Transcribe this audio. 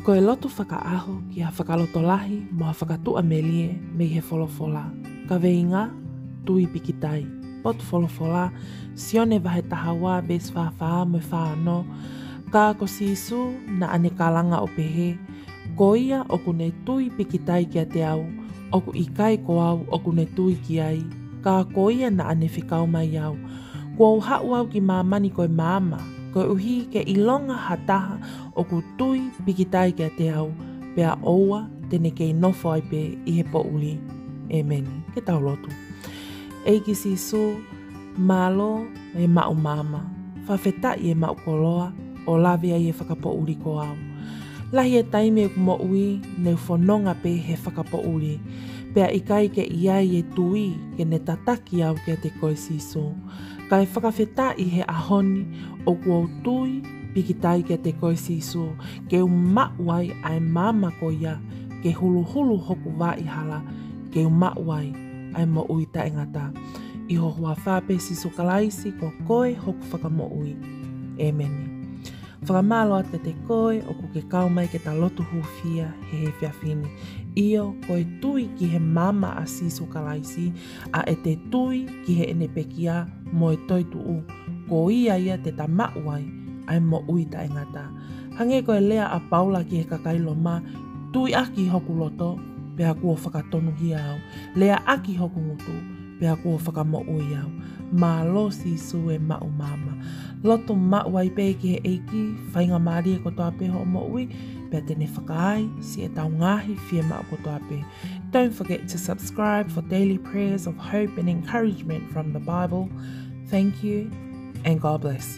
Ko e lotu whakaaho ki ha whakalotolahi mo ha whakatua melie me he wholofola. Ka veinga, tui pikitai. Pot wholofola, sione vahe tahawa ves whawha mo whaano. Ka ko sisu na ane kalanga o pehe. Ko ia oku ne tui pikitai kia te au. Oku ikai ko au oku ne tui ki ai. Ka ko ia na ane whikau mai au. Ko au hau au ki mamani koe mama. Koe uhi ke ilonga hataha o ku tui pikitai kia te au, pea oua tene kei nofo ai pe i he po uli. Amen. Ke tau lotu. Eiki sisu, malo e mau mama. Whawheta i e mau koloa, o lawe ai e whakapo uli ko au. Lahi e taime e kumo ui, neu whanonga pe he whakapo uli. Pea ikai ke iai e tui ke ne tataki au kia te koe sisu. Kai whakawheta i he ahoni o kua tui pikitai kia te koe sisu. Ke umauai ai mama ko ia ke hulu hulu hoku wā i hala. Ke umauai ai mo ui ta engata. I ho hua whape sisu kalaisi ko koe hoku whakamo ui. Amen. Whakamalo ate te koe o ku ke kaumai ke ta lotu hufia he whiawhini. Io koe tui ki he mama a sisu kalaisi a e te tui ki he ene pekia mo e toitu u. Ko ia ia te ta mauai ai mo ui ta engata. Hange koe lea a paula ki he kakailo ma tui aki hoku loto pea kua whakatonu hi au. Lea aki hoku ngutu pea kua whakamo ui au. Ma lo sisu e mau mama. Loto mauai pe ki he eiki, whainga maari e kotoa pe ho mo ui, pea tene whakaai, si e tau ngahi fie mau kotoa pe. Don't forget to subscribe for daily prayers of hope and encouragement from the Bible. Thank you and God bless.